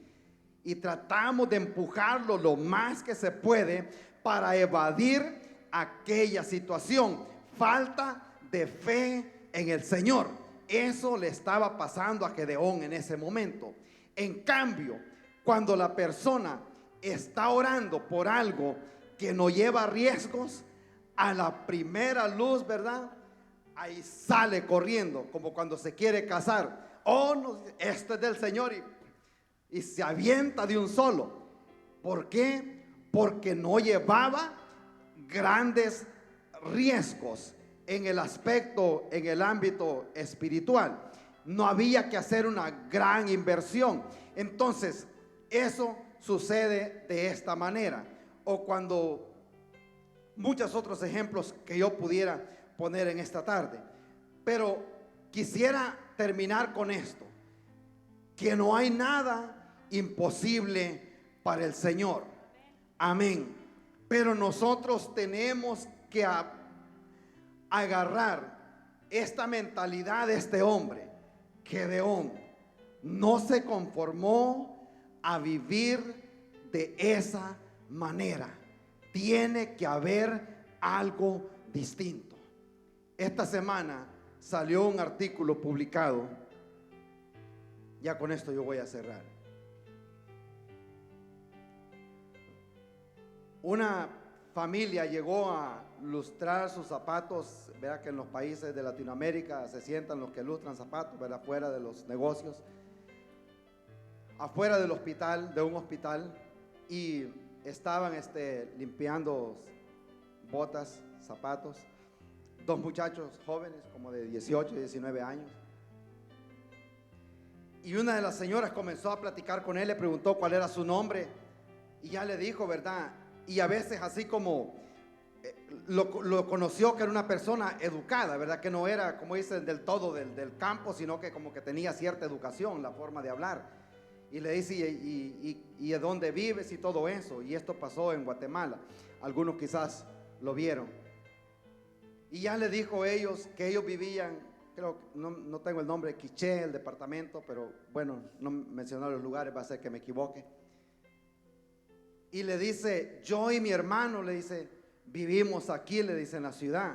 Y tratamos de empujarlo lo más que se puede para evadir aquella situación. Falta de fe en el Señor. Eso le estaba pasando a Gedeón en ese momento. En cambio, cuando la persona está orando por algo que no lleva riesgos, a la primera luz, ¿verdad? Ahí sale corriendo, como cuando se quiere casar. Oh, no, esto es del Señor, y se avienta de un solo. ¿Por qué? Porque no llevaba grandes riesgos en el aspecto, en el ámbito espiritual. No había que hacer una gran inversión. Entonces, eso sucede de esta manera. O cuando muchos otros ejemplos que yo pudiera poner en esta tarde. Pero quisiera terminar con esto: que no hay nada imposible para el Señor. Amén. Pero nosotros tenemos que agarrar esta mentalidad de este hombre. Gedeón no se conformó a vivir de esa manera. Tiene que haber algo distinto. Esta semana salió un artículo publicado. Ya con esto yo voy a cerrar. Una familia llegó a lustrar sus zapatos. Verá que en los países de Latinoamérica se sientan los que lustran zapatos, verá, afuera de los negocios, afuera del hospital, de un hospital, y estaban limpiando botas, zapatos, dos muchachos jóvenes como de 18 y 19 años. Y una de las señoras comenzó a platicar con él, le preguntó cuál era su nombre, y ya le dijo, ¿verdad? Y a veces así como lo conoció que era una persona educada, ¿verdad? Que no era, como dicen, del todo del campo, sino que como que tenía cierta educación, la forma de hablar. Y le dice, ¿y de dónde vives? Y todo eso. Y esto pasó en Guatemala. Algunos quizás lo vieron. Y ya le dijo ellos que ellos vivían, creo, no tengo el nombre, Quiché, el departamento, pero bueno, no mencionar los lugares, va a ser que me equivoque. Y le dice, yo y mi hermano, le dice, vivimos aquí, le dice, en la ciudad,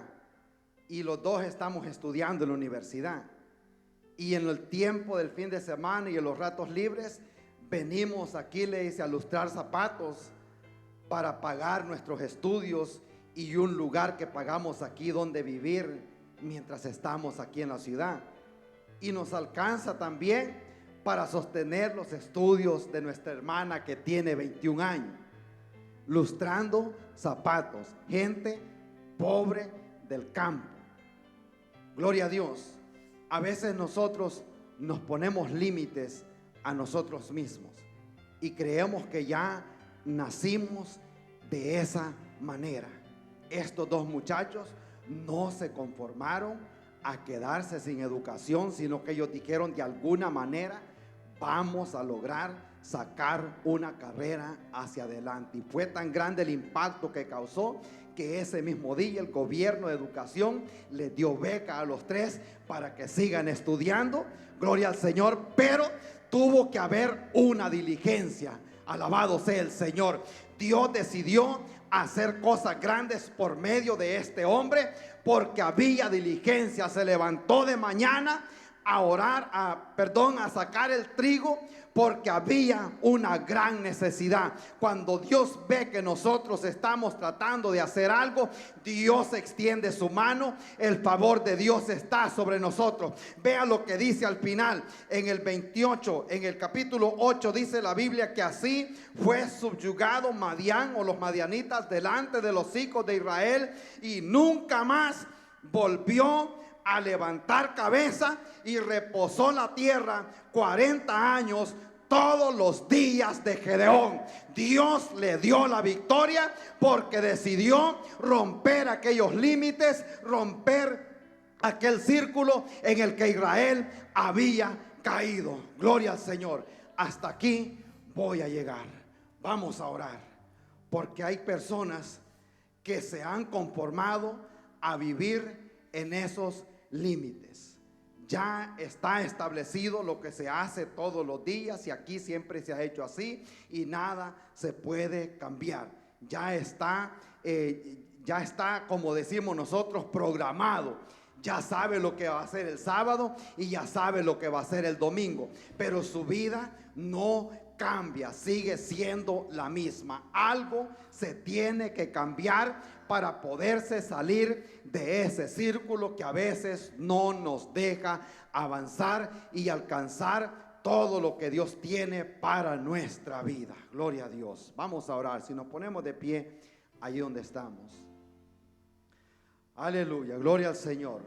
y los dos estamos estudiando en la universidad. Y en el tiempo del fin de semana y en los ratos libres, venimos aquí, le dice, a lustrar zapatos para pagar nuestros estudios y un lugar que pagamos aquí donde vivir mientras estamos aquí en la ciudad. Y nos alcanza también para sostener los estudios de nuestra hermana que tiene 21 años. Lustrando zapatos, gente pobre del campo. Gloria a Dios. A veces nosotros nos ponemos límites a nosotros mismos y creemos que ya nacimos de esa manera. Estos dos muchachos no se conformaron a quedarse sin educación, sino que ellos dijeron, de alguna manera vamos a lograr sacar una carrera hacia adelante. Y fue tan grande el impacto que causó que ese mismo día el gobierno de educación les dio beca a los tres para que sigan estudiando. Gloria al Señor. Pero tuvo que haber una diligencia. Alabado sea el Señor. Dios decidió hacer cosas grandes por medio de este hombre, porque había diligencia. Se levantó de mañana a orar, a sacar el trigo, porque había una gran necesidad. Cuando Dios ve que nosotros estamos tratando de hacer algo, Dios extiende su mano. El favor de Dios está sobre nosotros. Vea lo que dice al final, en el 28, en el capítulo 8, dice la Biblia que así fue subyugado Madián, o los madianitas, delante de los hijos de Israel, y nunca más volvió a levantar cabeza, y reposó la tierra 40 años todos los días de Gedeón. Dios le dio la victoria porque decidió romper aquellos límites, romper aquel círculo en el que Israel había caído. Gloria al Señor. Hasta aquí voy a llegar. Vamos a orar, porque hay personas que se han conformado a vivir en esos límites. Ya está establecido lo que se hace todos los días, y aquí siempre se ha hecho así, y nada se puede cambiar. Ya está, como decimos nosotros, programado. Ya sabe lo que va a hacer el sábado y ya sabe lo que va a hacer el domingo, pero su vida no cambia, sigue siendo la misma. Algo se tiene que cambiar para poderse salir de ese círculo que a veces no nos deja avanzar y alcanzar todo lo que Dios tiene para nuestra vida. Gloria a Dios. Vamos a orar. Si nos ponemos de pie allí donde estamos. Aleluya, gloria al Señor.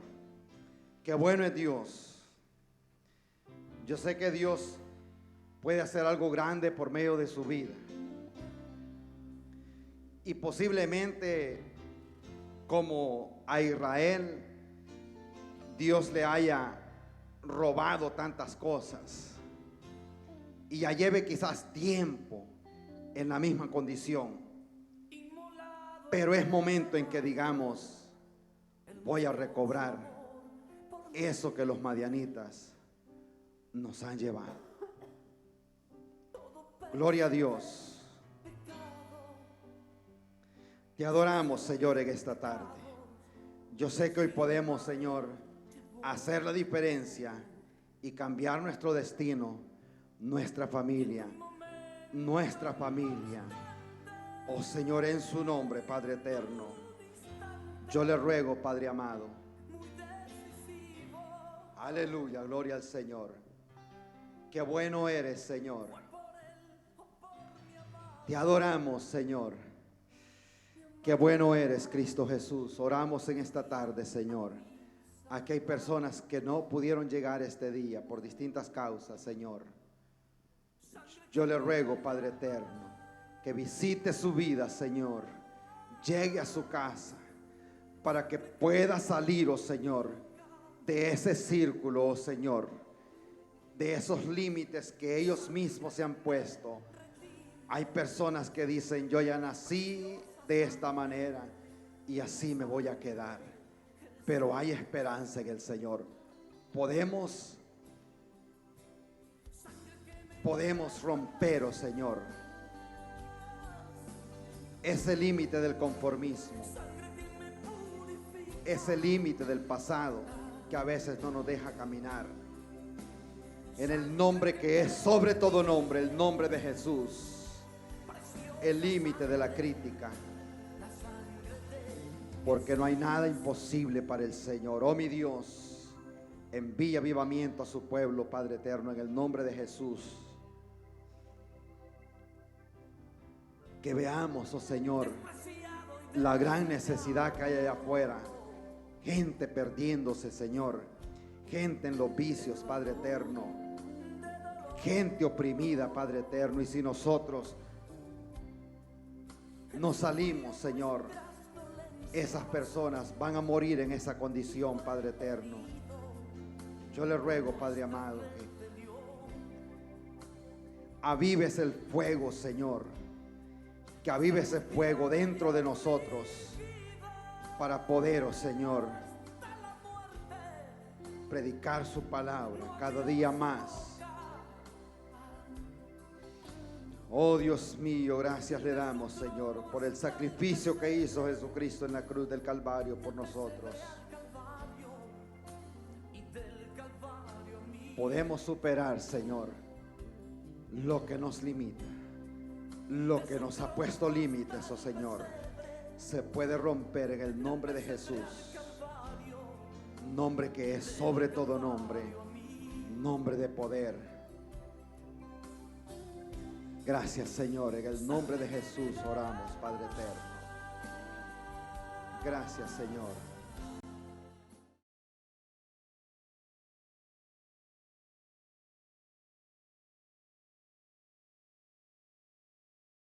Qué bueno es Dios. Yo sé que Dios puede hacer algo grande por medio de su vida. Y posiblemente, como a Israel, Dios le haya robado tantas cosas y ya lleve quizás tiempo en la misma condición. Pero es momento en que digamos: voy a recobrar eso que los madianitas nos han llevado. Gloria a Dios. Te adoramos, Señor, en esta tarde. Yo sé que hoy podemos, Señor, hacer la diferencia y cambiar nuestro destino, nuestra familia. Oh Señor, en su nombre, Padre eterno, yo le ruego, Padre amado. Aleluya, gloria al Señor. Qué bueno eres, Señor. Te adoramos, Señor. Qué bueno eres, Cristo Jesús. Oramos en esta tarde, Señor. Aquí hay personas que no pudieron llegar este día por distintas causas, Señor. Yo le ruego, Padre eterno, que visite su vida, Señor. Llegue a su casa para que pueda salir, oh Señor, de ese círculo, oh Señor, de esos límites que ellos mismos se han puesto. Hay personas que dicen: yo ya nací de esta manera y así me voy a quedar. Pero hay esperanza en el Señor. Podemos romper, oh Señor, ese límite del conformismo, ese límite del pasado que a veces no nos deja caminar. En el nombre que es sobre todo nombre, el nombre de Jesús. El límite de la crítica, porque no hay nada imposible para el Señor. Oh mi Dios, envía avivamiento a su pueblo, Padre eterno, en el nombre de Jesús. Que veamos, oh Señor, la gran necesidad que hay allá afuera. Gente perdiéndose, Señor. Gente en los vicios, Padre eterno. Gente oprimida, Padre eterno. Y si nosotros no salimos, Señor, esas personas van a morir en esa condición, Padre eterno. Yo le ruego, Padre amado, que avives el fuego, Señor. Que avive ese fuego dentro de nosotros para poder, oh Señor, predicar su palabra cada día más. Oh Dios mío, gracias le damos, Señor, por el sacrificio que hizo Jesucristo en la cruz del Calvario por nosotros. Podemos superar, Señor, lo que nos limita, lo que nos ha puesto límites, oh Señor. Se puede romper en el nombre de Jesús, nombre que es sobre todo nombre, nombre de poder. Gracias, Señor, en el nombre de Jesús oramos, Padre eterno. Gracias, Señor.